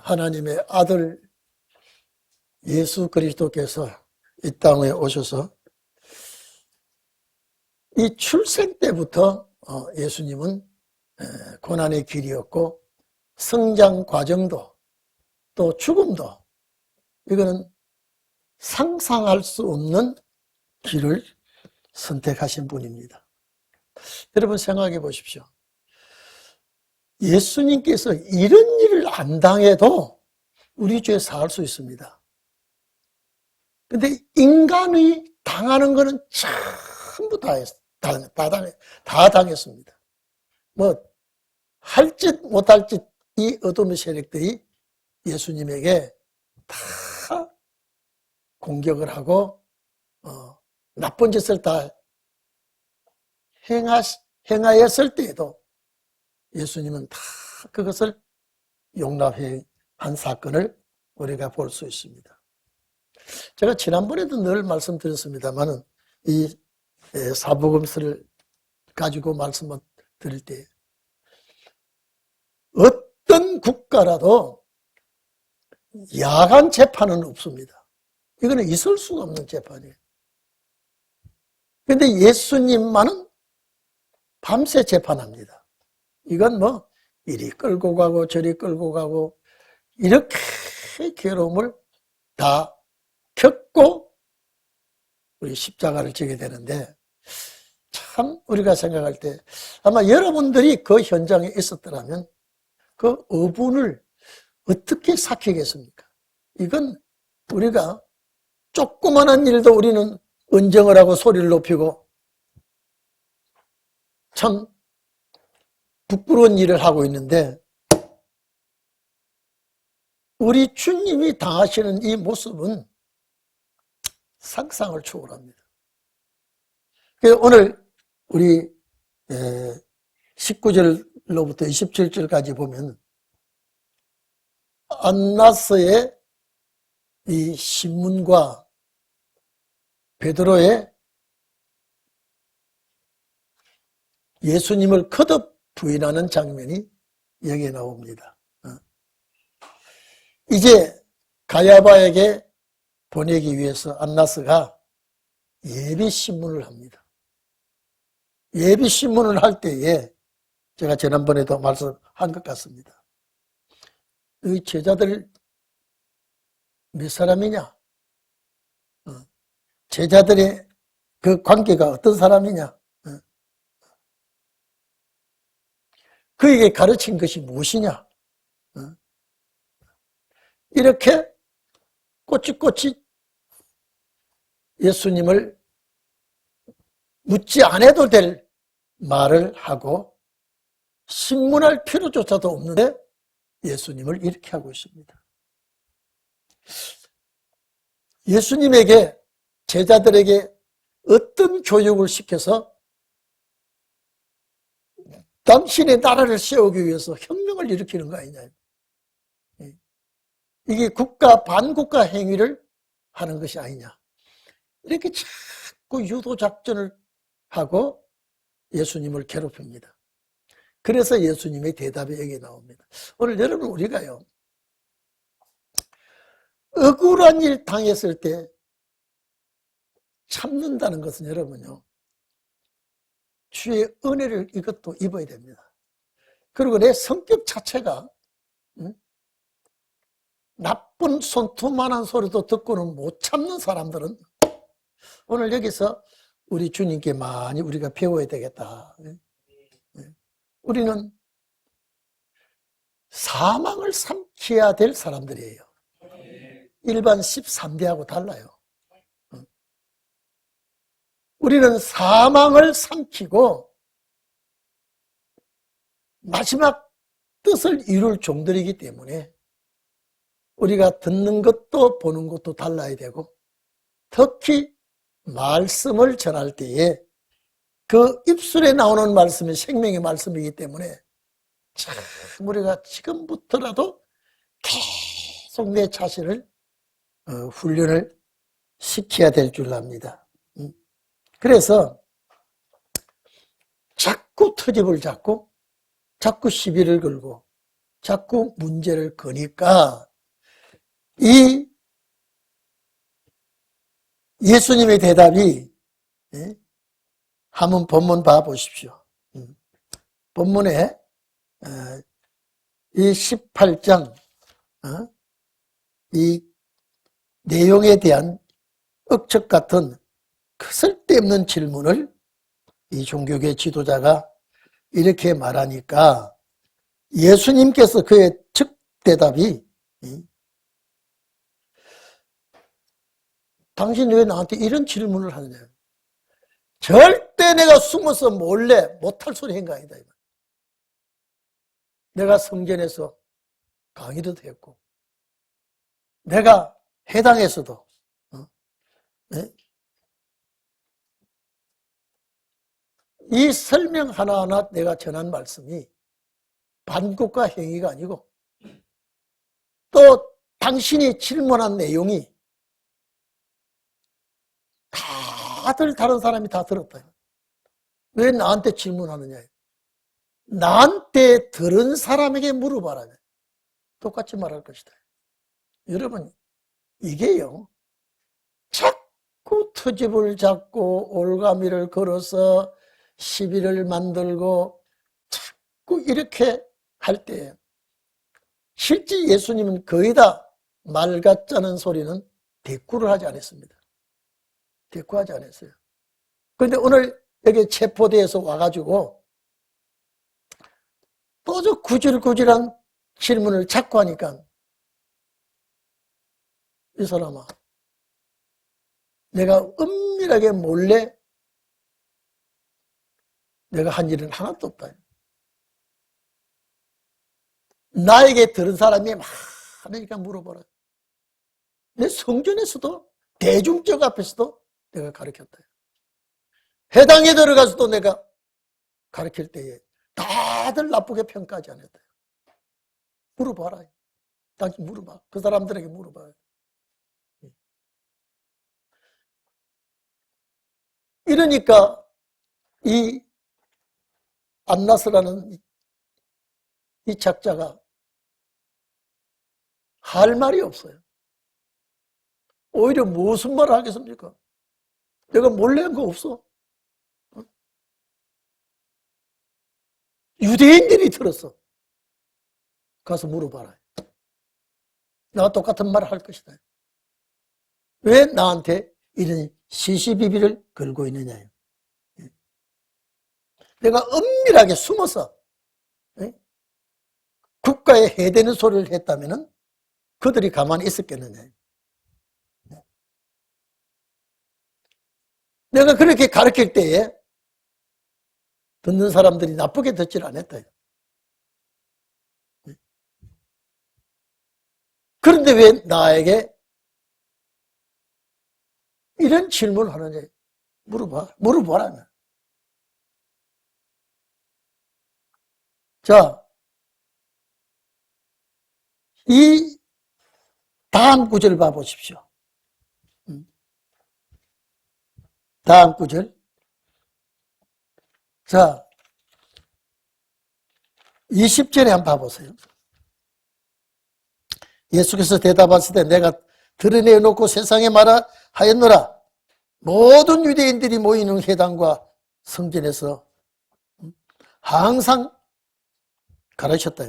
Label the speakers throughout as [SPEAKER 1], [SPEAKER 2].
[SPEAKER 1] 하나님의 아들 예수 그리스도께서 이 땅에 오셔서 이 출생 때부터 예수님은 고난의 길이었고 성장 과정도 또 죽음도 이거는 상상할 수 없는 길을 선택하신 분입니다. 여러분 생각해 보십시오. 예수님께서 이런 일을 안 당해도 우리 죄에 살 수 있습니다. 근데 인간이 당하는 거는 전부 다 당했습니다. 뭐, 할 짓 못할 짓 이 어둠의 세력들이 예수님에게 다 공격을 하고, 나쁜 짓을 다 행하였을 때에도 예수님은 다 그것을 용납한 사건을 우리가 볼 수 있습니다. 제가 지난번에도 늘 말씀드렸습니다만은 이 사복음서를 가지고 말씀을 드릴 때 어떤 국가라도 야간 재판은 없습니다. 이거는 있을 수가 없는 재판이에요. 그런데 예수님만은 밤새 재판합니다. 이건 뭐 이리 끌고 가고 저리 끌고 가고 이렇게 괴로움을 다 겪고 우리 십자가를 지게 되는데 참 우리가 생각할 때 아마 여러분들이 그 현장에 있었더라면 그 어분을 어떻게 삭히겠습니까? 이건 우리가 조그마한 일도 우리는 은정을 하고 소리를 높이고 참 부끄러운 일을 하고 있는데 우리 주님이 당하시는 이 모습은 상상을 초월합니다. 그래서 오늘 우리 19절로부터 27절까지 보면 안나스의 이 신문과 베드로의 예수님을 거듭 부인하는 장면이 여기에 나옵니다. 이제 가야바에게 보내기 위해서 안나스가 예비신문을 합니다. 예비신문을 할 때에 제가 지난번에도 말씀한 것 같습니다. 이 제자들 몇 사람이냐? 제자들의 그 관계가 어떤 사람이냐? 그에게 가르친 것이 무엇이냐? 이렇게 꼬치꼬치 예수님을 묻지 않아도 될 말을 하고 신문할 필요조차도 없는데 예수님을 이렇게 하고 있습니다. 예수님에게 제자들에게 어떤 교육을 시켜서 당신의 나라를 세우기 위해서 혁명을 일으키는 거 아니냐. 이게 국가 반국가 행위를 하는 것이 아니냐. 이렇게 자꾸 유도작전을 하고 예수님을 괴롭힙니다. 그래서 예수님의 대답이 여기 나옵니다. 오늘 여러분 우리가요. 억울한 일 당했을 때 참는다는 것은 여러분요. 주의 은혜를 이것도 입어야 됩니다. 그리고 내 성격 자체가 나쁜 손톱만한 소리도 듣고는 못 참는 사람들은 오늘 여기서 우리 주님께 많이 우리가 배워야 되겠다. 우리는 사망을 삼켜야 될 사람들이에요. 일반 13대하고 달라요. 우리는 사망을 삼키고 마지막 뜻을 이룰 종들이기 때문에 우리가 듣는 것도 보는 것도 달라야 되고 특히 말씀을 전할 때에 그 입술에 나오는 말씀이 생명의 말씀이기 때문에 참 우리가 지금부터라도 계속 내 자신을 훈련을 시켜야 될 줄 압니다. 그래서 자꾸 트집을 잡고 자꾸 시비를 걸고 자꾸 문제를 거니까 이 예수님의 대답이, 한번 본문 봐보십시오. 본문에 이 18장 이 내용에 대한 억측 같은 쓸데없는 질문을 이 종교계 지도자가 이렇게 말하니까 예수님께서 그의 즉 대답이, 당신 왜 나한테 이런 질문을 하느냐. 절대 내가 숨어서 몰래 못할 소리 한 거 아니다. 내가 성전에서 강의도 했고, 내가 해당에서도, 이 설명 하나하나 내가 전한 말씀이 반국가 행위가 아니고, 또 당신이 질문한 내용이 다들 다른 사람이 다 들었다. 왜 나한테 질문하느냐. 나한테 들은 사람에게 물어봐라. 똑같이 말할 것이다. 여러분, 이게요, 자꾸 트집을 잡고 올가미를 걸어서 시비를 만들고 자꾸 이렇게 할 때, 실제 예수님은 거의 다 말 같자는 소리는 대꾸를 하지 않았습니다. 대꾸하지 않았어요. 그런데 오늘 여기 체포대에서 와가지고 또 저 구질구질한 질문을 자꾸 하니까, 이 사람아, 내가 은밀하게 몰래 내가 한 일은 하나도 없다. 나에게 들은 사람이 많으니까 물어보라. 내 성전에서도 대중적 앞에서도 내가 가르쳤다. 해당에 들어가서도 내가 가르칠 때에 다들 나쁘게 평가하지 않았다. 물어봐라. 당신 물어봐. 그 사람들에게 물어봐. 이러니까 이 안나스라는 이 작자가 할 말이 없어요. 오히려 무슨 말을 하겠습니까? 내가 몰래 한 거 없어. 유대인들이 들었어. 가서 물어봐라. 나와 똑같은 말을 할 것이다. 왜 나한테 이런 시시비비를 걸고 있느냐. 내가 은밀하게 숨어서 국가에 해대는 소리를 했다면 그들이 가만히 있었겠느냐. 내가 그렇게 가르칠 때에 듣는 사람들이 나쁘게 듣질 않았다. 그런데 왜 나에게 이런 질문을 하느냐. 물어봐라. 자, 이 다음 구절 봐보십시오. 다음 구절. 자, 20절에 한번 봐보세요. 예수께서 대답하시되 내가 드러내놓고 세상에 말하 하였노라. 모든 유대인들이 모이는 회당과 성전에서 항상 가르쳤다.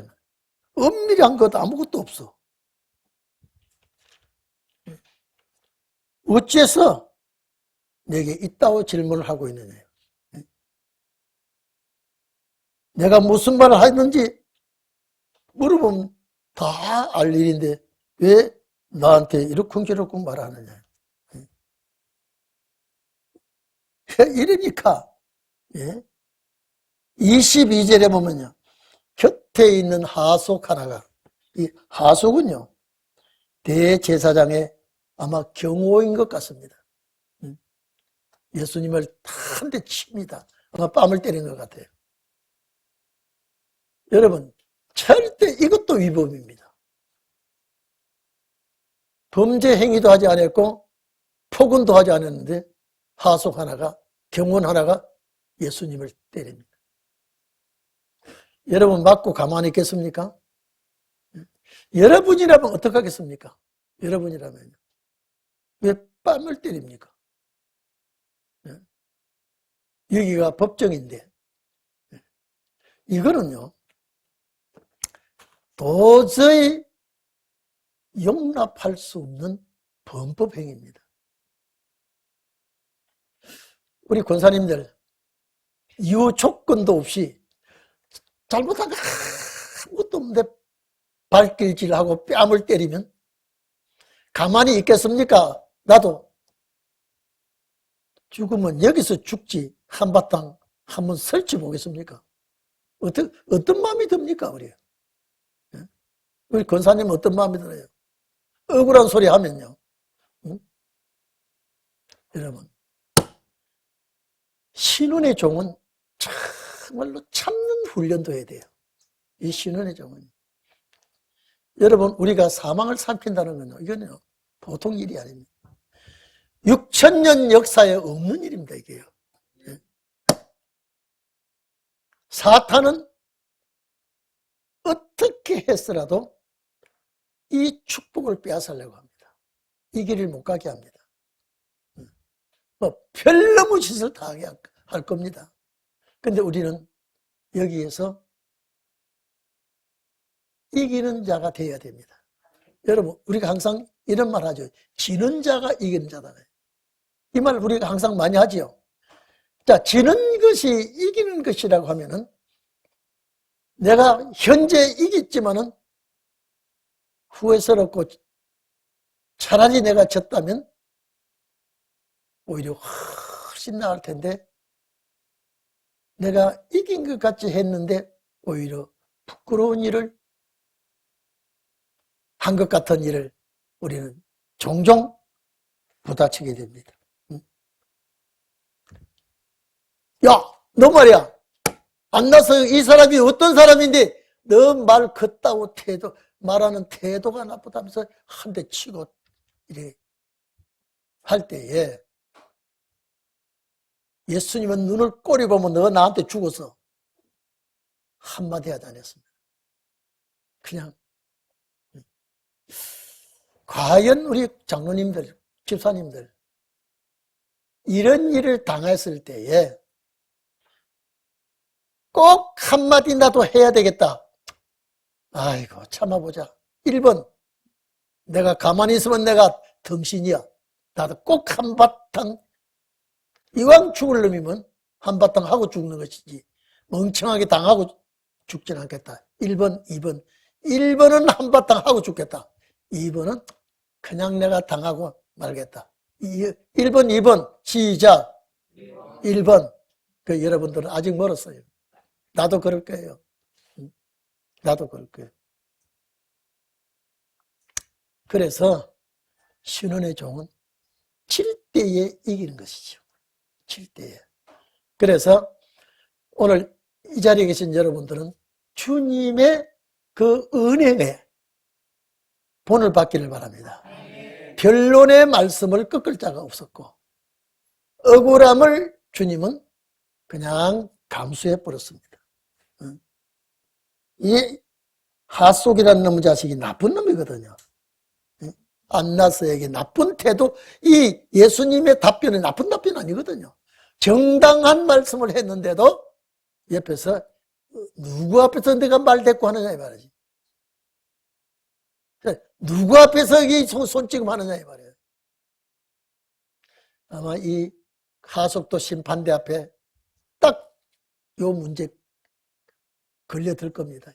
[SPEAKER 1] 은밀한 것 아무것도 없어. 어째서 내게 있다고 질문을 하고 있느냐. 내가 무슨 말을 했는지 물어보면 다 알 일인데 왜 나한테 이러쿵저러쿵 말하느냐. 이러니까 22절에 보면요. 곁에 있는 하속 하나가, 이 하속은요, 대제사장의 아마 경호인 것 같습니다. 예수님을 한 대 칩니다. 아마 뺨을 때린 것 같아요. 여러분, 절대 이것도 위법입니다. 범죄 행위도 하지 않았고 폭언도 하지 않았는데 하속 하나가, 경호원 하나가 예수님을 때립니다. 여러분 맞고 가만히 있겠습니까? 여러분이라면 어떡하겠습니까? 여러분이라면요. 왜 뺨을 때립니까? 여기가 법정인데. 이거는요, 도저히 용납할 수 없는 범법행위입니다. 우리 권사님들, 이유 조건도 없이 잘못한 거 아무것도 없는데 발길질하고 뺨을 때리면 가만히 있겠습니까? 나도 죽으면 여기서 죽지 한바탕 한번 설치 보겠습니까? 어떤 마음이 듭니까? 우리 권사님 어떤 마음이 들어요? 억울한 소리 하면요. 응? 여러분, 신운의 종은 정말로 참는 훈련도 해야 돼요. 이 신운의 종은. 여러분, 우리가 사망을 삼킨다는 건요, 이거는요, 보통 일이 아닙니다. 6,000년 역사에 없는 일입니다, 이게요. 사탄은 어떻게 했으라도 이 축복을 빼앗으려고 합니다. 이 길을 못 가게 합니다. 별너무 짓을 다 하게 할 겁니다. 근데 우리는 여기에서 이기는 자가 되어야 됩니다. 여러분, 우리가 항상 이런 말 하죠. 지는 자가 이기는 자다. 이 말 우리가 항상 많이 하지요. 자, 지는 것이 이기는 것이라고 하면은 내가 현재 이겼지만은 후회스럽고 차라리 내가 졌다면 오히려 훨씬 나을 텐데 내가 이긴 것 같이 했는데 오히려 부끄러운 일을 한 것 같은 일을 우리는 종종 부딪히게 됩니다. 야, 너 말이야. 안 나서 이 사람이 어떤 사람인데 너 말 걷다고 말하는 태도가 나쁘다면서 한 대 치고 이래 할 때에 예수님은 눈을 꼬리 보면 너 나한테 죽어서 한마디 하지 않았습니다. 그냥 과연 우리 장로님들, 집사님들 이런 일을 당했을 때에 꼭 한마디 나도 해야 되겠다. 아이고 참아보자. 1번 내가 가만히 있으면 내가 덩신이야. 나도 꼭 한바탕 이왕 죽을 놈이면 한바탕 하고 죽는 것이지 멍청하게 당하고 죽진 않겠다. 1번, 2번. 1번은 한바탕 하고 죽겠다. 2번은 그냥 내가 당하고 말겠다. 1번, 2번 시작. 1번. 여러분들은 아직 멀었어요. 나도 그럴 거예요. 나도 그럴 거예요. 그래서 신혼의 종은 7대에 이기는 것이죠. 7대에. 그래서 오늘 이 자리에 계신 여러분들은 주님의 그 은행에 본을 받기를 바랍니다. 변론의 말씀을 꺾을 자가 없었고 억울함을 주님은 그냥 감수해 버렸습니다. 이 하속이라는 놈의 자식이 나쁜 놈이거든요. 안나스에게 나쁜 태도, 이 예수님의 답변은 나쁜 답변 아니거든요. 정당한 말씀을 했는데도 옆에서 누구 앞에서 내가 말대꾸 하느냐 이 말이지. 누구 앞에서 이 손찌검 하느냐 이 말이에요. 아마 이 하속도 심판대 앞에 딱 요 문제 걸려들 겁니다.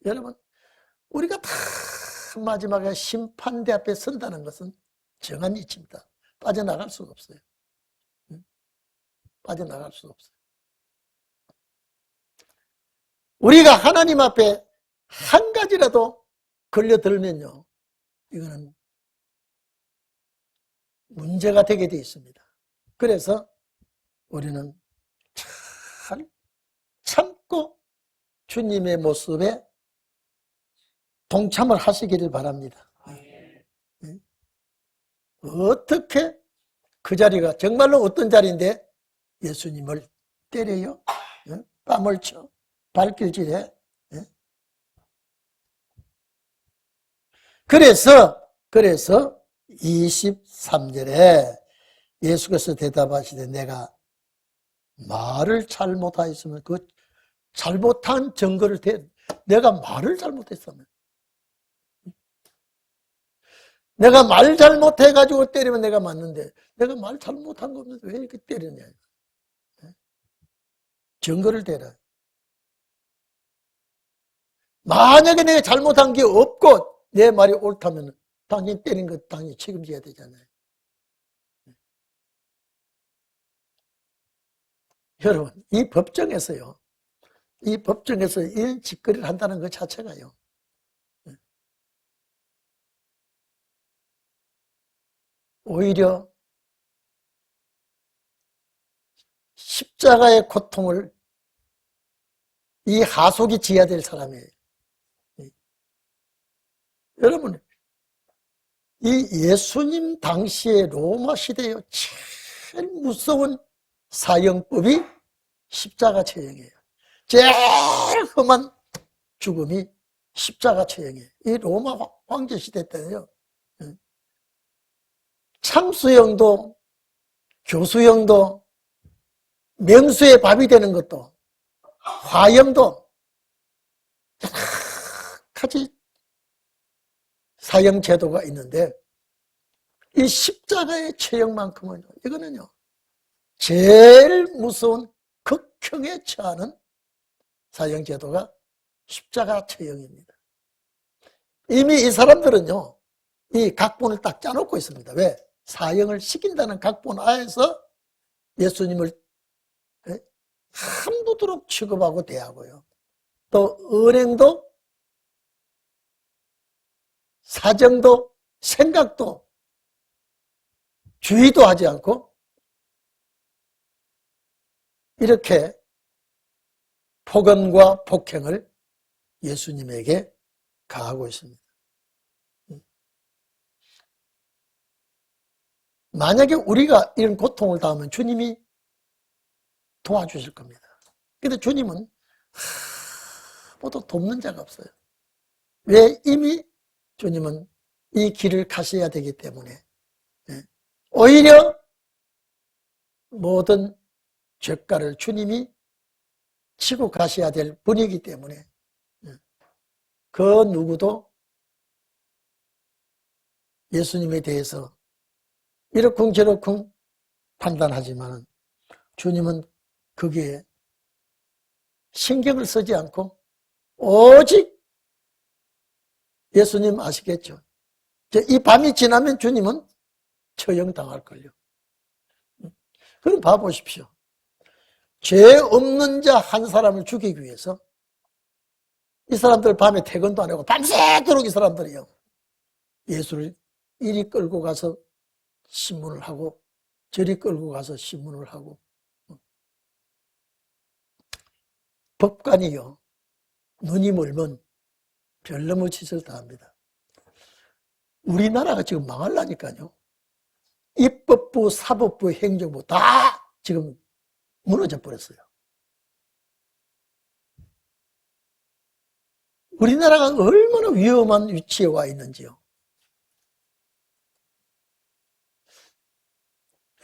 [SPEAKER 1] 여러분, 우리가 다 마지막에 심판대 앞에 선다는 것은 정한 이치입니다. 빠져나갈 수가 없어요. 빠져나갈 수가 없어요. 우리가 하나님 앞에 한 가지라도 걸려들면요, 이거는 문제가 되게 되어 있습니다. 그래서 우리는 잘 참고 주님의 모습에 동참을 하시기를 바랍니다. 어떻게 그 자리가 정말로 어떤 자리인데 예수님을 때려요? 뺨을 쳐? 발길질해? 그래서 23절에 예수께서 대답하시되 내가 말을 잘못하였으면 그 잘못한 증거를 내가 말을 잘못했으면 내가 말 잘못해가지고 때리면 내가 맞는데 내가 말 잘못한 거 없는데 왜 이렇게 때리냐. 증거를 대라. 만약에 내가 잘못한 게 없고 내 말이 옳다면 당연히 때린 것 당연히 책임져야 되잖아요. 여러분, 이 법정에서 이 짓거리를 한다는 것 자체가요. 오히려 십자가의 고통을 이 하속이 지어야 될 사람이에요. 여러분, 이 예수님 당시의 로마 시대에 제일 무서운 사형법이 십자가 처형이에요. 제일 험한 죽음이 십자가 처형이에요. 이 로마 황제 시대 때는요. 참수형도 교수형도 명수의 밥이 되는 것도 화형도 여러 가지 사형 제도가 있는데 이 십자가의 처형만큼은 이거는요 제일 무서운 극형에 처하는 사형 제도가 십자가 처형입니다. 이미 이 사람들은요 이 각본을 딱 짜놓고 있습니다. 왜? 사형을 시킨다는 각본 하에서 예수님을 함부도록 취급하고 대하고요. 또 은행도 사정도 생각도 주의도 하지 않고 이렇게 폭언과 폭행을 예수님에게 가하고 있습니다. 만약에 우리가 이런 고통을 당하면 주님이 도와주실 겁니다. 그런데 주님은 모두 돕는 자가 없어요. 왜? 이미 주님은 이 길을 가셔야 되기 때문에 오히려 모든 죄가를 주님이 치고 가셔야 될 분이기 때문에 그 누구도 예수님에 대해서 이러쿵저러쿵 판단하지만 주님은 거기에 신경을 쓰지 않고 오직 예수님 아시겠죠? 이 밤이 지나면 주님은 처형당할걸요. 그럼 봐보십시오. 죄 없는 자 한 사람을 죽이기 위해서 이 사람들 밤에 퇴근도 안 하고 밤새도록 이 사람들이요. 예수를 이리 끌고 가서 신문을 하고 저리 끌고 가서 신문을 하고 법관이요. 눈이 멀면 별너무 짓을 다 합니다. 우리나라가 지금 망하려니까요. 입법부, 사법부, 행정부 다 지금 무너져 버렸어요. 우리나라가 얼마나 위험한 위치에 와 있는지요.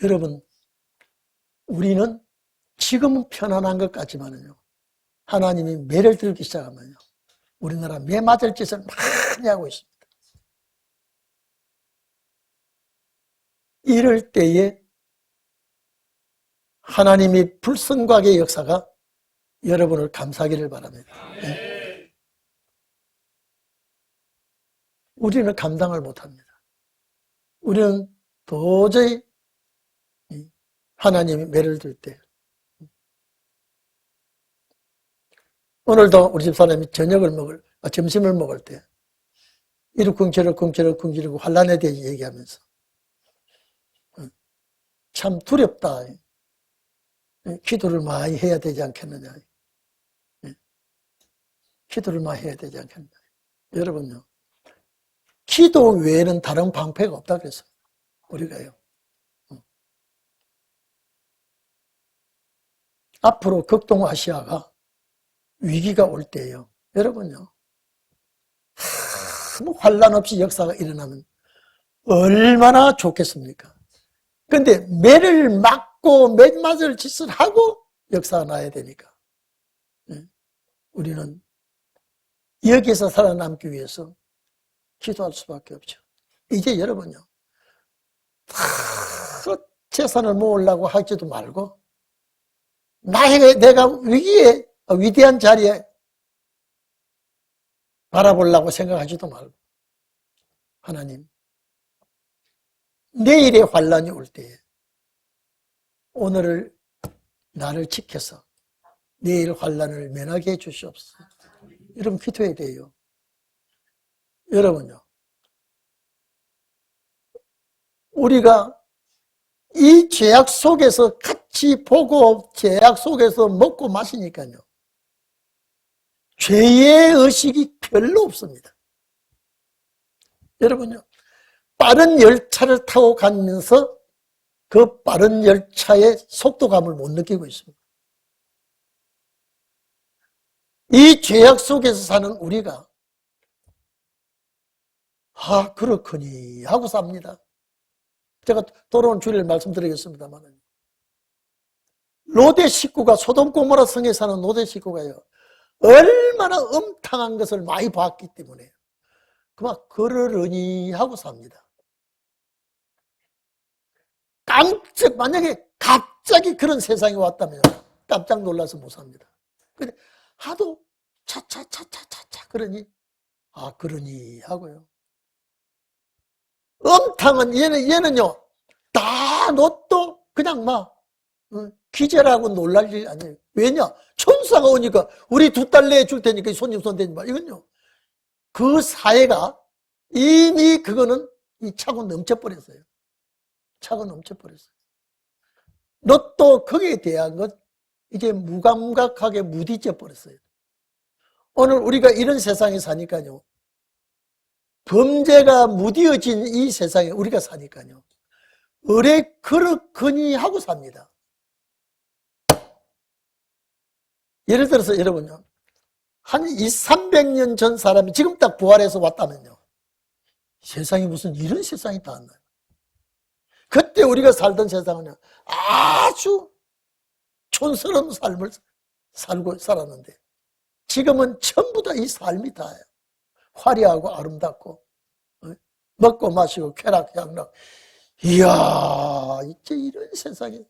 [SPEAKER 1] 여러분, 우리는 지금은 편안한 것 같지만요. 하나님이 매를 들기 시작하면요. 우리나라 매 맞을 짓을 많이 하고 있습니다. 이럴 때에 하나님이 불성각의 역사가 여러분을 감사하기를 바랍니다. 네. 우리는 감당을 못합니다. 우리는 도저히 하나님이 매를 들 때 오늘도 우리 집사람이 점심을 먹을 때 이러쿵저러쿵 저러쿵 환란에 대해 얘기하면서 참 두렵다. 기도를 많이 해야 되지 않겠느냐. 기도를 많이 해야 되지 않겠느냐. 여러분요. 기도 외에는 다른 방패가 없다 그랬어요. 우리가요. 앞으로 극동아시아가 위기가 올 때예요. 여러분요. 아무 환란 없이 역사가 일어나면 얼마나 좋겠습니까? 근데 매를 맞고 매맞을 짓을 하고 역사가 나야 되니까 우리는 여기서 살아남기 위해서 기도할 수밖에 없죠. 이제 여러분요, 다 재산을 모으려고 하지도 말고 내가 위대한 자리에 바라보려고 생각하지도 말고 하나님, 내일의 환란이 올 때에 오늘을 나를 지켜서 내일 환란을 면하게 해 주시옵소서. 여러분 기도해야 돼요. 여러분요, 우리가 이 죄악 속에서 같이 보고 죄악 속에서 먹고 마시니까요, 죄의 의식이 별로 없습니다. 여러분요, 빠른 열차를 타고 가면서 그 빠른 열차의 속도감을 못 느끼고 있습니다. 이 죄악 속에서 사는 우리가 그렇거니 하고 삽니다. 제가 돌아온 주일에 말씀드리겠습니다만, 롯의 식구가 소돔 고모라 성에 사는 롯의 식구가요, 얼마나 음탕한 것을 많이 봤기 때문에 그만 그러려니 하고 삽니다. 만약에 갑자기 그런 세상이 왔다면 깜짝 놀라서 못 삽니다. 근데 하도 차차차차차차 그러니 그러니 하고요. 음탕은 얘는요 다 롯도 그냥 막 기절하고 놀랄 일 아니에요. 왜냐? 천사가 오니까 우리 2달 내에 줄 테니까 손님 손 대지 마. 이건요, 그 사회가 이미 그거는 차고 넘쳐버렸어요. 차고 넘쳐버렸어요. 롯도 거기에 대한 것 이제 무감각하게 무디져 버렸어요. 오늘 우리가 이런 세상에 사니까요, 범죄가 무디어진 이 세상에 우리가 사니까요, 의뢰 그렇거니 하고 삽니다. 예를 들어서 여러분요, 한 200~300년 전 사람이 지금 딱 부활해서 왔다면요, 세상에 무슨 이런 세상이 다 안 나요. 그때 우리가 살던 세상은 아주 촌스러운 삶을 살았는데 지금은 전부 다 이 삶이 다예요. 화려하고 아름답고 먹고 마시고 쾌락향락. 이야, 이제 이런 세상에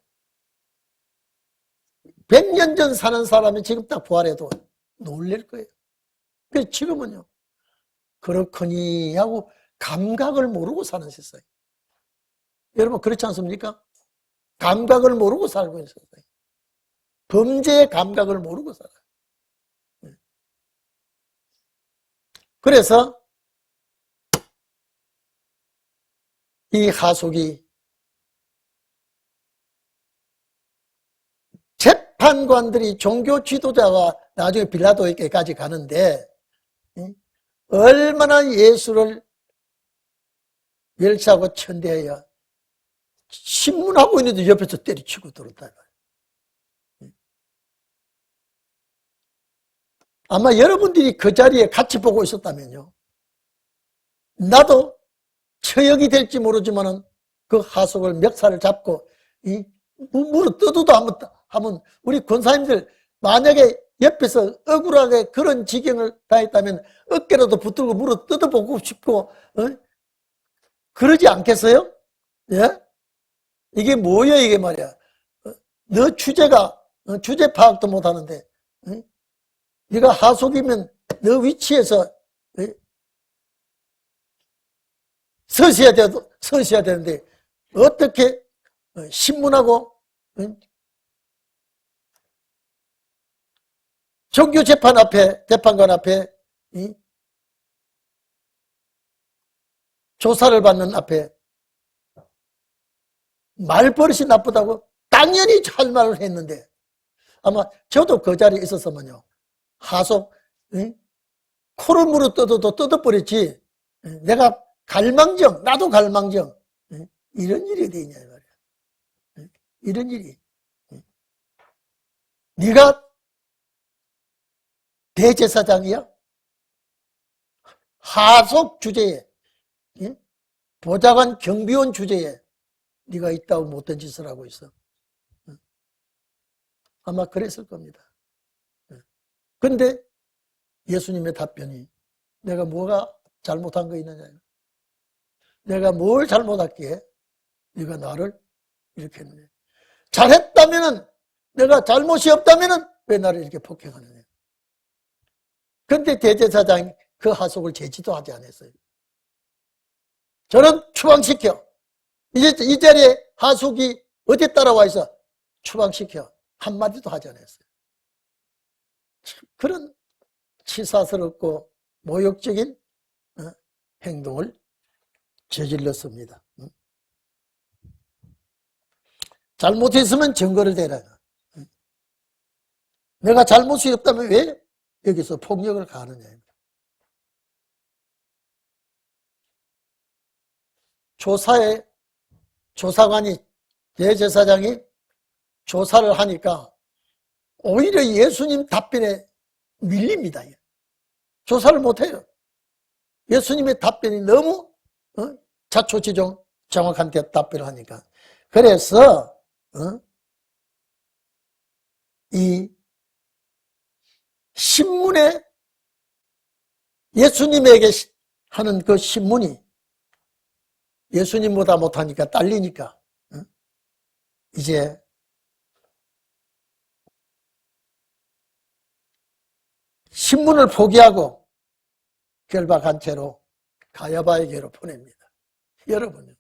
[SPEAKER 1] 100년 전 사는 사람이 지금 딱 부활해도 놀랄 거예요. 그래서 지금은요, 그렇거니 하고 감각을 모르고 사는 세상. 여러분 그렇지 않습니까? 감각을 모르고 살고 있는 세상. 범죄의 감각을 모르고 살아요. 그래서 이 하속이 재판관들이 종교 지도자가 나중에 빌라도에게까지 가는데 얼마나 예수를 멸시하고 천대해야 신문하고 있는데 옆에서 때리치고 들었다. 아마 여러분들이 그 자리에 같이 보고 있었다면요, 나도 처형이 될지 모르지만은 그 하속을 멱살을 잡고 물어 뜯어도 하면 우리 권사님들 만약에 옆에서 억울하게 그런 지경을 당했다면 어깨라도 붙들고 물어 뜯어보고 싶고 그러지 않겠어요? 예? 이게 뭐야 이게 말이야. 너 주제 파악도 못하는데 네가 하속이면 너 위치에서 서셔야 되는데 어떻게 신문하고 재판관 앞에 조사를 받는 앞에 말버릇이 나쁘다고 당연히 할 말을 했는데 아마 저도 그 자리에 있었으면요, 하속 코를 물어 뜯어도 뜯어버렸지, 내가 갈망정, 나도 갈망정, 이런 일이 되냐 이 말이야. 이런 일이. 네가 대제사장이야? 하속 주제에, 예? 보좌관 경비원 주제에 네가 있다고 못된 짓을 하고 있어. 아마 그랬을 겁니다. 그런데 예수님의 답변이 내가 뭐가 잘못한 거 있느냐. 내가 뭘 잘못했기에 네가 나를 이렇게 했느냐. 잘했다면은, 내가 잘못이 없다면은 왜 나를 이렇게 폭행하느냐. 그런데 대제사장이 그 하속을 제지도 하지 않았어요. 저는 추방시켜. 이제 이 자리에 하속이 어디 따라와 있어? 추방시켜. 한마디도 하지 않았어요. 그런 치사스럽고 모욕적인 행동을 저질렀습니다. 잘못했으면 증거를 대라. 내가 잘못이 없다면 왜 여기서 폭력을 가하느냐. 조사관이, 대제사장이 조사를 하니까 오히려 예수님 답변에 밀립니다. 조사를 못해요. 예수님의 답변이 너무 자초지종 정확한 답변을 하니까. 그래서 이 신문에 예수님에게 하는 그 신문이 예수님보다 못하니까 딸리니까 이제 신문을 포기하고 결박한 채로 가야바에게로 보냅니다. 여러분요,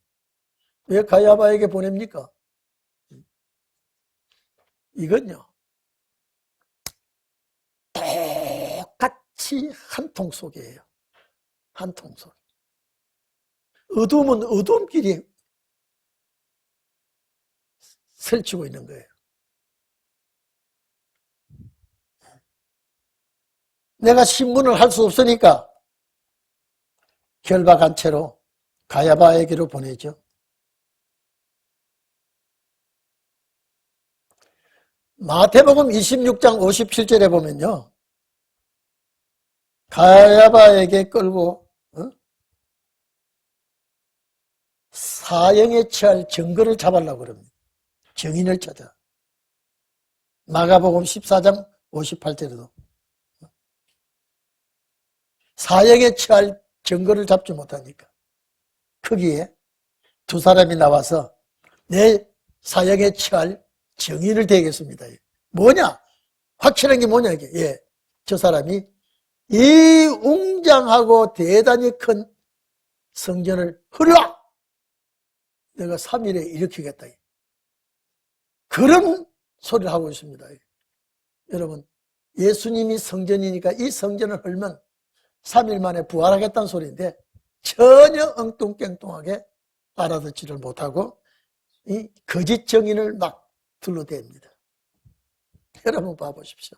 [SPEAKER 1] 왜 가야바에게 보냅니까? 이건요, 똑같이 한 통 속이에요. 한 통 속. 어둠은 어둠끼리 설치고 있는 거예요. 내가 신문을 할 수 없으니까 결박한 채로 가야바에게로 보내죠. 마태복음 26장 57절에 보면요, 가야바에게 끌고 사형에 처할 증거를 잡으려고 그럽니다. 증인을 찾아. 마가복음 14장 58절에도 사형에 처할 증거를 잡지 못하니까 거기에 두 사람이 나와서 내 사형에 처할 증인을 대겠습니다. 뭐냐? 확실한 게 뭐냐 이게. 예, 저 사람이 이 웅장하고 대단히 큰 성전을 헐라! 내가 3일에 일으키겠다. 그런 소리를 하고 있습니다. 여러분, 예수님이 성전이니까 이 성전을 헐면 3일 만에 부활하겠다는 소리인데 전혀 엉뚱깽뚱하게 알아듣지를 못하고 이 거짓 정인을 막 둘러댑니다. 여러분 봐보십시오.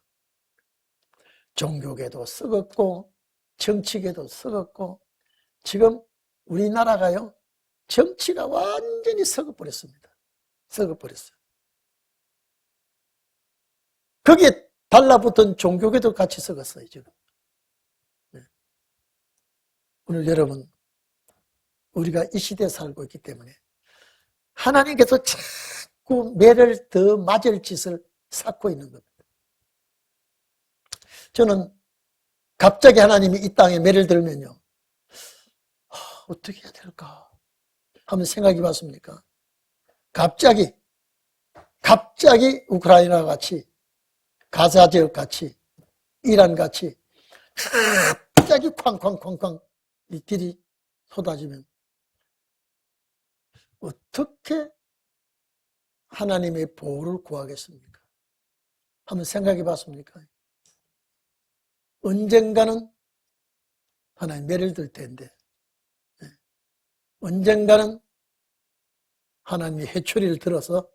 [SPEAKER 1] 종교계도 썩었고 정치계도 썩었고 지금 우리나라가요, 정치가 완전히 썩어버렸습니다. 썩어버렸어요. 거기에 달라붙은 종교계도 같이 썩었어요, 지금. 오늘 여러분, 우리가 이 시대에 살고 있기 때문에 하나님께서 자꾸 매를 더 맞을 짓을 쌓고 있는 겁니다. 저는 갑자기 하나님이 이 땅에 매를 들면요, 어떻게 해야 될까 한번 생각해 봤습니까? 갑자기 우크라이나 같이, 가자 지역 같이, 이란 같이 갑자기 쾅쾅쾅쾅 이 길이 쏟아지면 어떻게 하나님의 보호를 구하겠습니까? 한번 생각해 봤습니까? 언젠가는 하나님 매를 들 텐데, 언젠가는 하나님이 회초리를 들어서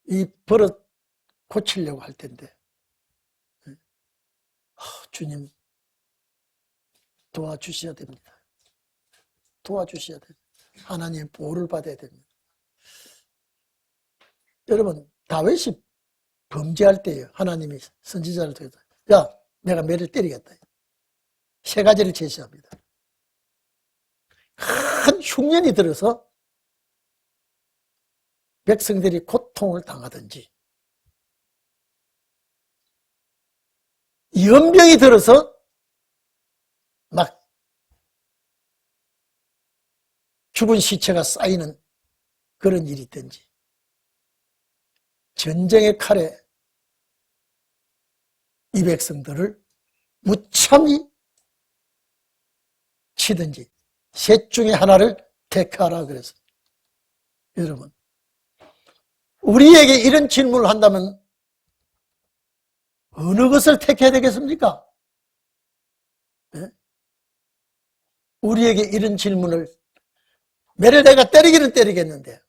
[SPEAKER 1] 이 버릇 고치려고 할 텐데, 주님 도와주셔야 됩니다. 도와주셔야 됩니다. 하나님의 보호를 받아야 됩니다. 여러분, 다윗이 범죄할 때예요. 하나님이 선지자를 통해서 야, 내가 매를 때리겠다. 세 가지를 제시합니다. 큰 흉년이 들어서 백성들이 고통을 당하든지, 연병이 들어서 막 죽은 시체가 쌓이는 그런 일이 있든지, 전쟁의 칼에 이 백성들을 무참히 치든지 셋 중에 하나를 택하라 그래서. 여러분, 우리에게 이런 질문을 한다면 어느 것을 택해야 되겠습니까? 네? 우리에게 이런 질문을, 매를 내가 때리기는 때리겠는데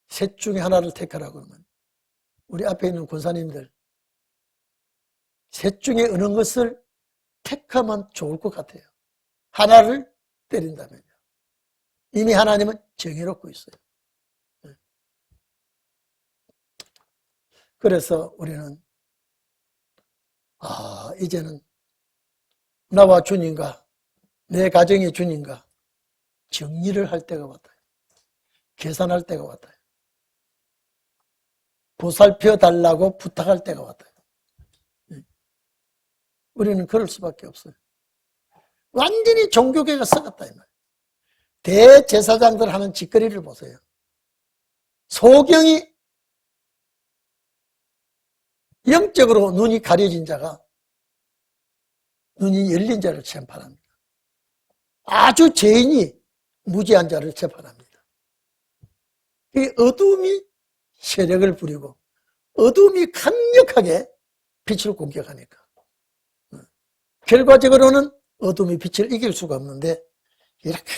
[SPEAKER 1] 셋 중에 하나를 택하라 그러면 우리 앞에 있는 권사님들 셋 중에 어느 것을 택하면 좋을 것 같아요. 하나를 때린다면요. 이미 하나님은 정해놓고 있어요. 그래서 우리는 이제는 나와 주님과 내 가정의 주님과 정리를 할 때가 왔다. 계산할 때가 왔다. 보살펴 달라고 부탁할 때가 왔다. 우리는 그럴 수밖에 없어요. 완전히 종교계가 썩었다 이 말이에요. 대제사장들 하는 짓거리를 보세요. 소경이 영적으로 눈이 가려진 자가 눈이 열린 자를 재판합니다. 아주 죄인이 무지한 자를 재판합니다. 이 어둠이 세력을 부리고 어둠이 강력하게 빛을 공격하니까 결과적으로는 어둠이 빛을 이길 수가 없는데 이렇게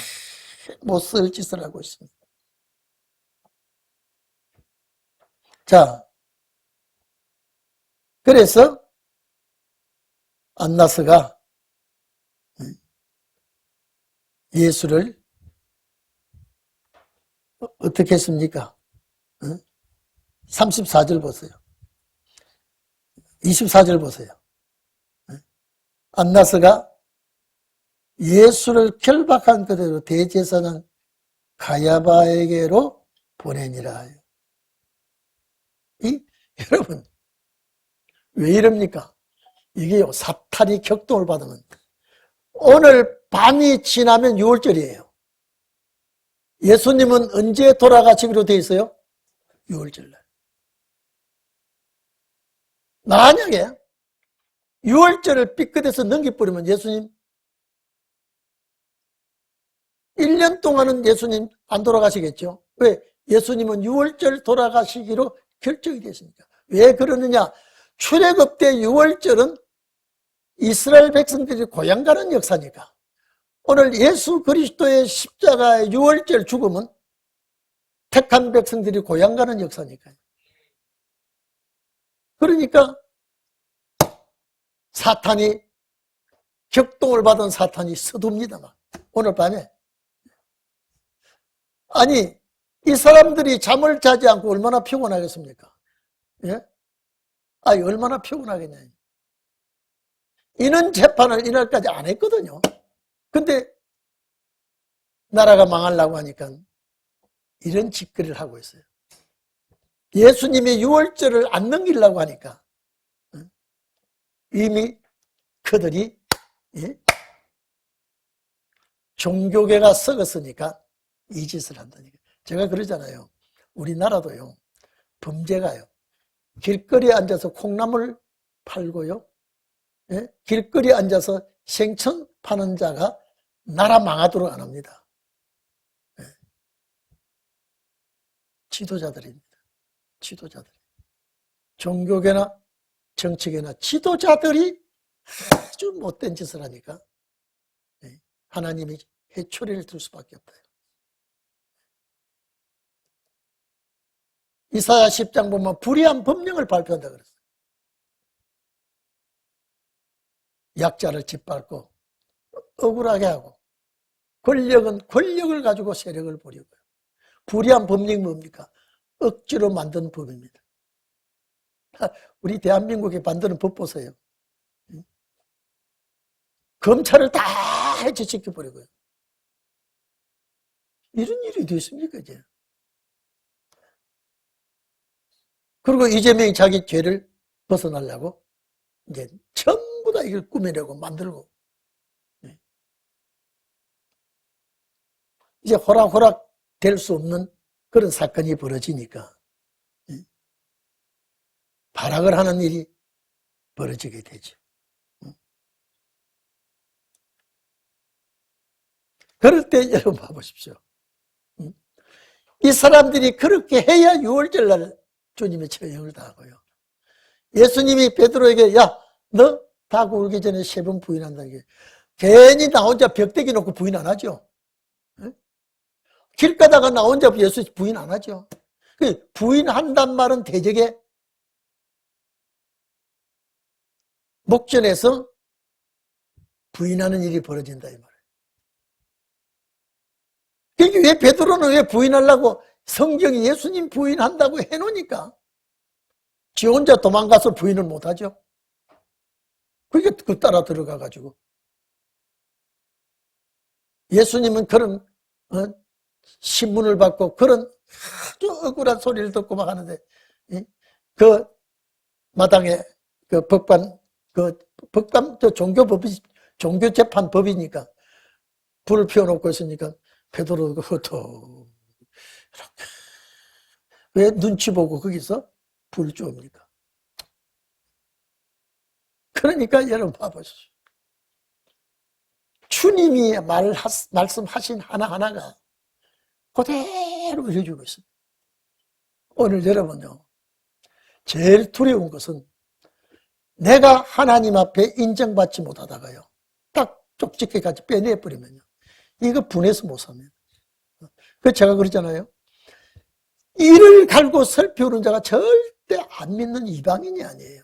[SPEAKER 1] 못쓸 짓을 하고 있습니다. 자, 그래서 안나스가 예수를 어떻게 했습니까? 34절 보세요. 24절 보세요. 안나스가 예수를 결박한 그대로 대제사장 가야바에게로 보내니라. 여러분, 왜 이럽니까? 이게요, 사탄이 격동을 받으면 오늘 밤이 지나면 6월절이에요. 예수님은 언제 돌아가시기로 되어 있어요? 6월절날. 만약에 6월절을 삐끗해서 넘겨버리면 예수님 1년 동안은 예수님 안 돌아가시겠죠? 왜? 예수님은 6월절 돌아가시기로 결정이 됐습니까? 왜 그러느냐? 출애굽 때 6월절은 이스라엘 백성들이 고향 가는 역사니까. 오늘 예수 그리스도의 십자가의 6월절 죽음은 택한 백성들이 고향 가는 역사니까요. 그러니까 사탄이, 격동을 받은 사탄이 서둡니다. 막. 오늘 밤에. 아니, 이 사람들이 잠을 자지 않고 얼마나 피곤하겠습니까? 예? 아니, 얼마나 피곤하겠냐. 이는 재판을 이날까지 안 했거든요. 근데 나라가 망하려고 하니까 이런 짓거리를 하고 있어요. 예수님이 6월절을 안 넘기려고 하니까 이미 그들이 종교계가 썩었으니까 이 짓을 한다니까. 제가 그러잖아요. 우리나라도요, 범죄가요, 길거리에 앉아서 콩나물 팔고요, 길거리에 앉아서 생천 파는 자가 나라 망하도록 안 합니다. 지도자들입니다. 지도자들. 종교계나 정치계나 지도자들이 아주 못된 짓을 하니까 하나님이 해초리를 들 수밖에 없다. 이사야 10장 보면 불의한 법령을 발표한다 그랬어요. 약자를 짓밟고 억울하게 하고, 권력은 권력을 가지고 세력을 부리고요. 불의한 법령이 뭡니까? 억지로 만든 법입니다. 우리 대한민국에 만드는 법 보세요. 검찰을 다 해체시켜버리고요. 이런 일이 어디 있습니까, 이제? 그리고 이재명이 자기 죄를 벗어나려고 이제 전부 다 이걸 꾸며내고 만들고, 이제 호락호락 될 수 없는 그런 사건이 벌어지니까 발악을 하는 일이 벌어지게 되죠. 그럴 때 여러분 봐보십시오. 이 사람들이 그렇게 해야 6월절 날 주님의 처형을 당하고요. 예수님이 베드로에게 야, 너 다 굴기 전에 3번 부인한다는 게 괜히 나 혼자 벽대기 놓고 부인 안 하죠. 길 가다가 나 혼자 예수 부인 안 하죠. 부인한단 말은 대적에 목전에서 부인하는 일이 벌어진다 이 말이에요. 그러니까 왜 베드로는 왜 부인하려고 성경이 예수님 부인한다고 해놓으니까 지 혼자 도망가서 부인을 못하죠. 그게 그 따라 들어가가지고 예수님은 그런 신문을 받고 그런 아주 억울한 소리를 듣고 막 하는데 그 마당에 그 법관 저 종교재판법이니까 불을 피워놓고 있으니까 베드로가 그것도 왜 눈치 보고 거기서 불 쬐옵니까? 그러니까 여러분 봐보시죠. 주님이 말씀하신 하나하나가 그대로 이루어지고 있습니다. 오늘 여러분요, 제일 두려운 것은 내가 하나님 앞에 인정받지 못하다가요, 딱 쪽집게까지 빼내버리면요, 이거 분해서 못 삽니다. 그 제가 그러잖아요. 이를 갈고 살펴오는 자가 절대 안 믿는 이방인이 아니에요.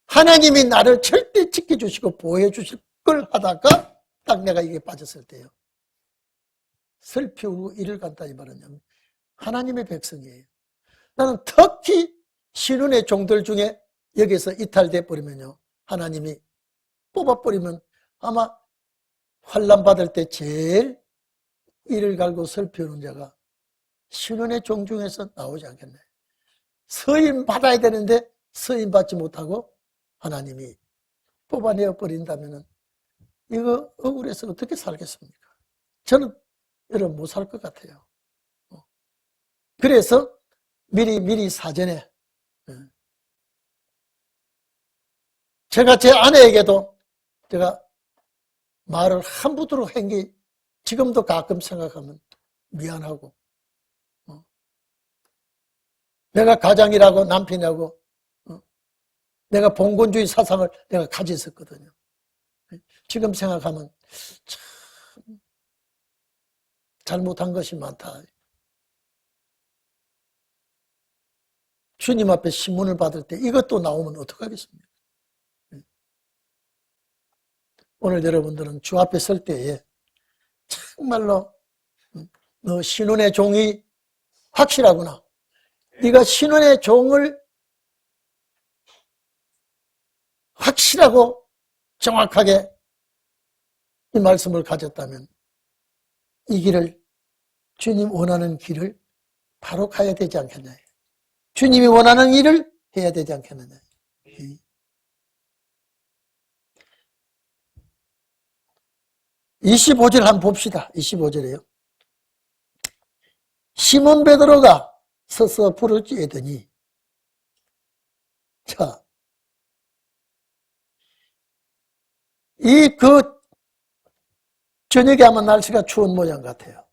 [SPEAKER 1] 하나님이 나를 절대 지켜주시고 보호해 주실 걸 하다가 딱 내가 이게 빠졌을 때요. 슬피우고 이를 간다 이 말은 하나님의 백성이에요. 나는 특히 신혼의 종들 중에 여기서 이탈돼 버리면요. 하나님이 뽑아버리면 아마 환난 받을 때 제일 이를 갈고 슬피우는 자가 신혼의 종 중에서 나오지 않겠네. 서임 받아야 되는데 서임 받지 못하고 하나님이 뽑아내어 버린다면 이거 억울해서 어떻게 살겠습니까? 저는 여러분 못 살 것 같아요. 그래서 미리 사전에 제가 제 아내에게도 제가 말을 함부로 한 게 지금도 가끔 생각하면 미안하고 내가 가장이라고 남편이라고 내가 봉건주의 사상을 내가 가졌었거든요. 지금 생각하면 참 잘못한 것이 많다. 주님 앞에 신문을 받을 때 이것도 나오면 어떡하겠습니까? 오늘 여러분들은 주 앞에 설 때에 정말로 너 신혼의 종이 확실하구나. 네가 신혼의 종을 확실하고 정확하게 이 말씀을 가졌다면 이 길을 주님 원하는 길을 바로 가야 되지 않겠냐. 주님이 원하는 일을 해야 되지 않겠느냐. 25절 한번 봅시다. 25절이에요. 시몬 베드로가 서서 불을 쬐더니 자, 저녁에 아마 날씨가 추운 모양 같아요.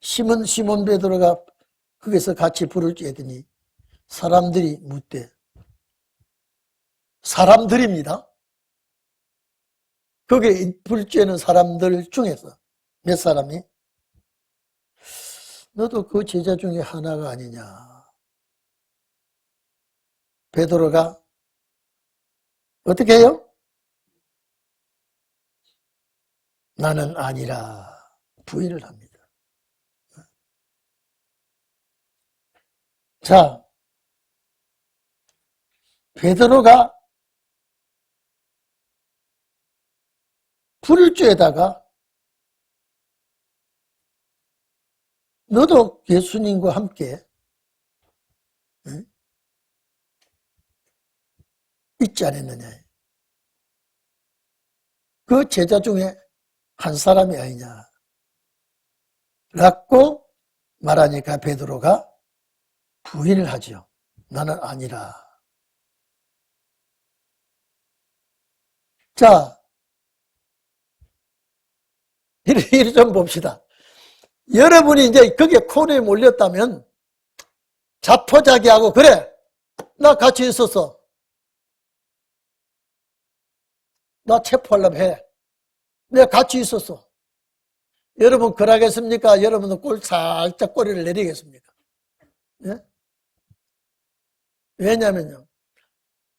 [SPEAKER 1] 시몬 베드로가 거기서 같이 불을 쬐더니 사람들이 묻되 사람들입니다. 거기에 불 쬐는 사람들 중에서 몇 사람이 너도 그 제자 중에 하나가 아니냐. 베드로가 어떻게 해요? 나는 아니라 부인을 합니다. 자, 베드로가 불주에다가 너도 예수님과 함께 있지 않았느냐. 그 제자 중에 한 사람이 아니냐. 라고 말하니까 베드로가 부인을 하지요. 나는 아니라. 자, 이를 좀 봅시다. 여러분이 이제 거기에 코너에 몰렸다면 자포자기하고 그래 나 같이 있었어. 나 체포하려면 해. 내가 같이 있었어. 여러분 그러겠습니까? 여러분은 살짝 꼬리를 내리겠습니까? 예? 왜냐면요.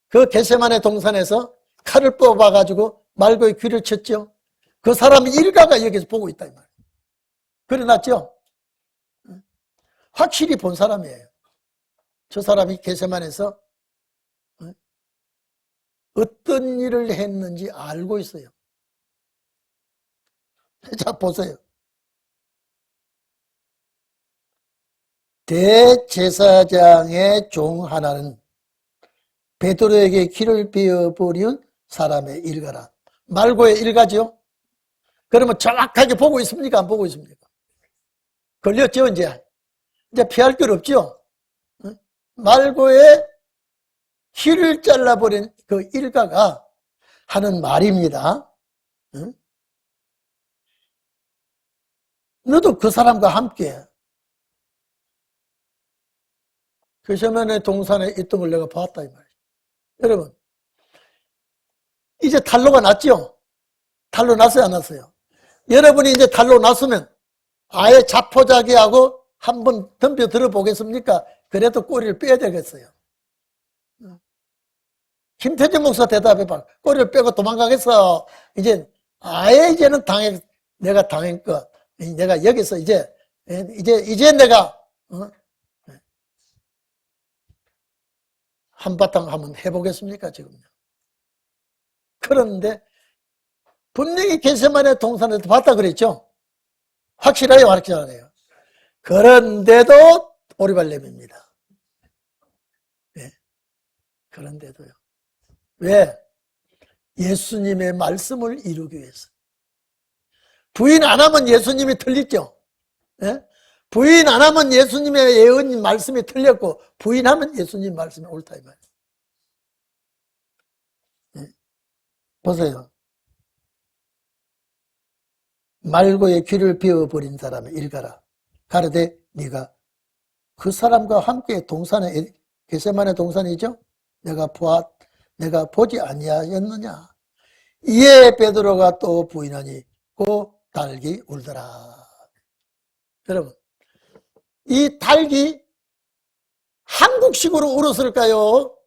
[SPEAKER 1] 그 겟세마네 동산에서 칼을 뽑아가지고 말고의 귀를 쳤죠. 그 사람이 일가가 여기서 보고 있다 이 말이에요. 그래놨죠? 확실히 본 사람이에요. 저 사람이 겟세마네에서 어떤 일을 했는지 알고 있어요. 자, 보세요. 대제사장의 종 하나는 베드로에게 길을 비워버린 사람의 일가라. 말고의 일가죠? 그러면 정확하게 보고 있습니까? 안 보고 있습니까? 걸렸죠, 이제. 이제 피할 길 없죠? 말고의 힐을 잘라버린 그 일가가 하는 말입니다. 너도 그 사람과 함께 겟세마네 동산에 있던 걸 내가 봤다 이 말이에요. 여러분 이제 탄로가 났죠? 탄로 났어요 안 났어요? 여러분이 이제 탄로 났으면 아예 자포자기하고 한번 덤벼 들어보겠습니까? 그래도 꼬리를 빼야 되겠어요. 김태진 목사 대답해봐. 꼬리를 빼고 도망가겠어. 이제 아예 이제는 내가 당한 거. 내가 여기서 이제 내가 한바탕 한번 해보겠습니까 지금요. 그런데 분명히 겟세마네 동산에서 봤다 그랬죠. 확실하게 확실하네요. 그런데도 오리발렘입니다. 네. 그런데도요. 왜? 예수님의 말씀을 이루기 위해서. 부인 안 하면 예수님이 틀리죠. 네? 부인 안 하면 예수님의 예언 말씀이 틀렸고 부인하면 예수님 말씀이 옳다 이 말이에요. 네. 보세요. 말고의 귀를 비워버린 사람의 일가라. 가르되 네가 그 사람과 함께 동산에 겟세마네 동산이죠. 내가 보지 아니하였느냐. 이에 베드로가 또 부인하니 그 닭이 울더라. 여러분 이 닭이 한국식으로 울었을까요?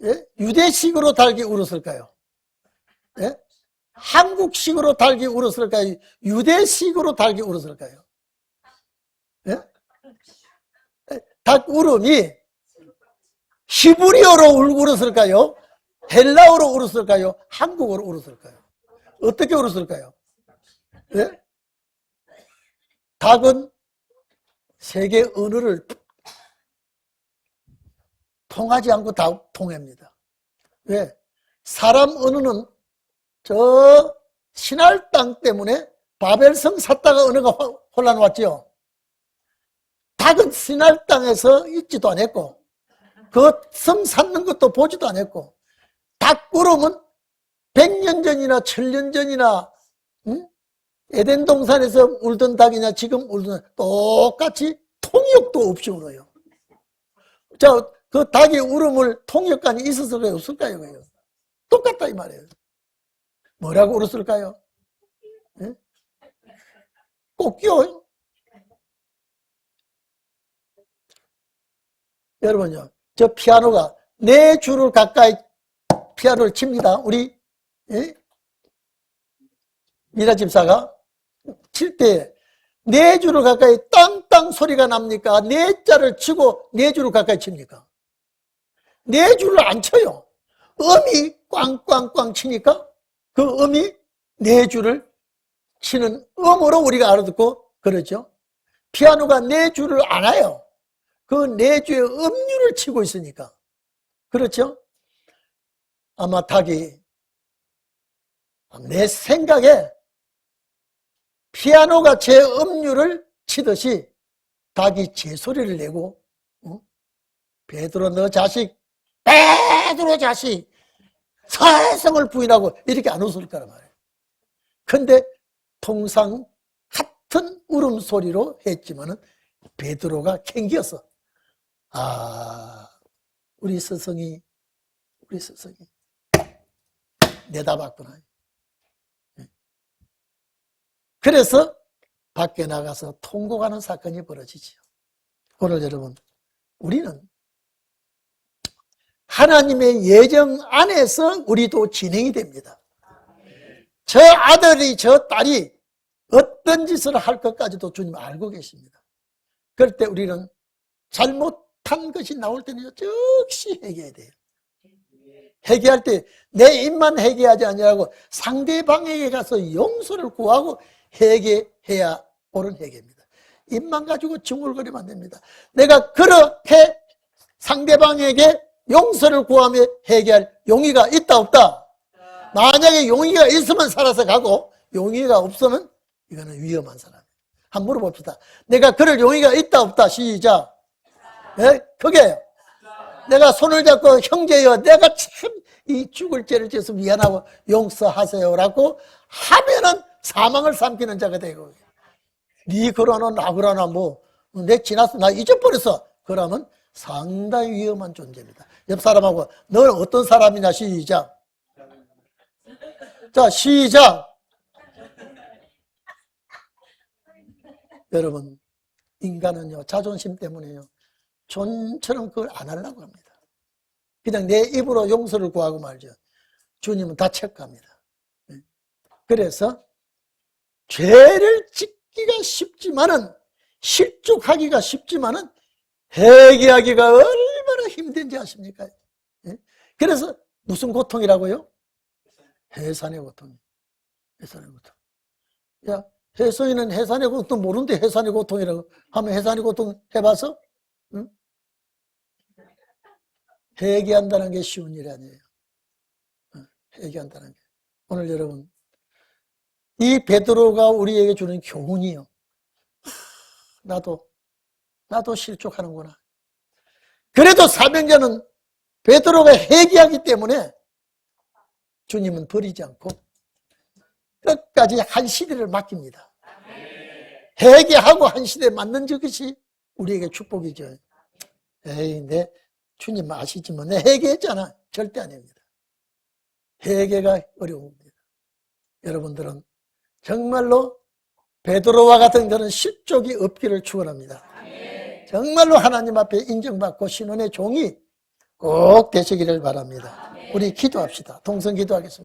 [SPEAKER 1] 예? 유대식으로 닭이 울었을까요? 예? 한국식으로 닭이 울었을까요? 유대식으로 닭이 울었을까요? 예? 닭 울음이 히브리어로 울었을까요? 헬라어로 울었을까요? 한국어로 울었을까요? 어떻게 울었을까요? 예? 닭은 세계 언어를 통하지 않고 다 통합니다. 왜? 사람 언어는 저 신할 땅 때문에 바벨성 샀다가 언어가 혼란 왔죠. 닭은 신할 땅에서 있지도 않았고 그 성 샀는 것도 보지도 않았고 닭 울음은 100년 전이나 1000년 전이나 에덴 동산에서 울던 닭이냐 지금 울던 똑같이 통역도 없이 울어요. 자, 그 닭의 울음을 통역관이 있었을까요? 없을까요? 똑같다 이 말이에요. 뭐라고 울었을까요? 네? 꼭요. 여러분요, 저 피아노가 4줄을 가까이 피아노를 칩니다. 우리 미라 집사가 칠 때 4줄을 가까이 땅땅 소리가 납니까? 4자를 치고 4줄을 가까이 칩니까? 4줄을 안 쳐요. 음이 꽝꽝꽝 치니까 그 음이 네 줄을 치는 음으로 우리가 알아듣고 그러죠. 피아노가 네 줄을 안 와요. 그 네 줄의 음률을 치고 있으니까. 그렇죠? 아마 닭이 내 생각에 피아노가 제 음률을 치듯이 닭이 제 소리를 내고 베드로 너 자식, 베드로 자식 사회성을 부인하고 이렇게 안 웃을 거란 말이에요. 근데 통상 같은 울음소리로 했지만은 베드로가 캥기었어. 우리 스승이 내다봤구나. 그래서 밖에 나가서 통곡하는 사건이 벌어지죠. 오늘 여러분, 우리는 하나님의 예정 안에서 우리도 진행이 됩니다. 저 아들이 저 딸이 어떤 짓을 할 것까지도 주님 알고 계십니다. 그럴 때 우리는 잘못한 것이 나올 때는 즉시 회개해야 돼요. 회개할 때 내 입만 회개하지 아니하고 상대방에게 가서 용서를 구하고 회개해야 옳은 회개입니다. 입만 가지고 중얼거리면 안 됩니다. 내가 그렇게 상대방에게 용서를 구하며 회개할 용의가 있다 없다? 만약에 용의가 있으면 살아서 가고 용의가 없으면 이거는 위험한 사람이에요. 한번 물어봅시다. 내가 그럴 용의가 있다 없다? 시작. 네? 그게요. 내가 손을 잡고 형제여 내가 참 이 죽을 죄를 지어서 미안하고 용서하세요라고 하면은 사망을 삼키는 자가 되고 네 그러나 나 그러나 뭐 내 지났어 나 잊어버렸어 그러면 상당히 위험한 존재입니다. 옆 사람하고 너는 어떤 사람이냐 시작. 자 시작. 여러분 인간은요 자존심 때문에요 존처럼 그걸 안 하려고 합니다. 그냥 내 입으로 용서를 구하고 말죠. 주님은 다 체크합니다. 그래서 죄를 짓기가 쉽지만은 실족하기가 쉽지만은 회개하기가 얼마나 힘든지 아십니까? 그래서 무슨 고통이라고요? 해산의 고통. 해산의 고통. 야, 해소인은 해산의 고통 모르는데 해산의 고통이라고 하면 해산의 고통 해봐서? 응? 회개한다는 게 쉬운 일이 아니에요. 회개한다는 게. 오늘 여러분, 이 베드로가 우리에게 주는 교훈이요. 나도 실족하는구나. 그래도 사명자는 베드로가 회개하기 때문에 주님은 버리지 않고 끝까지 한 시대를 맡깁니다. 회개하고 한 시대에 맡는 것이 우리에게 축복이죠. 에이, 내 주님 아시지만 내 회개했잖아. 절대 아닙니다. 회개가 어려운 겁니다. 여러분들은 정말로 베드로와 같은 그런 실족이 없기를 축원합니다. 정말로 하나님 앞에 인정받고 신원의 종이 꼭 되시기를 바랍니다. 우리 기도합시다. 동성 기도하겠습니다.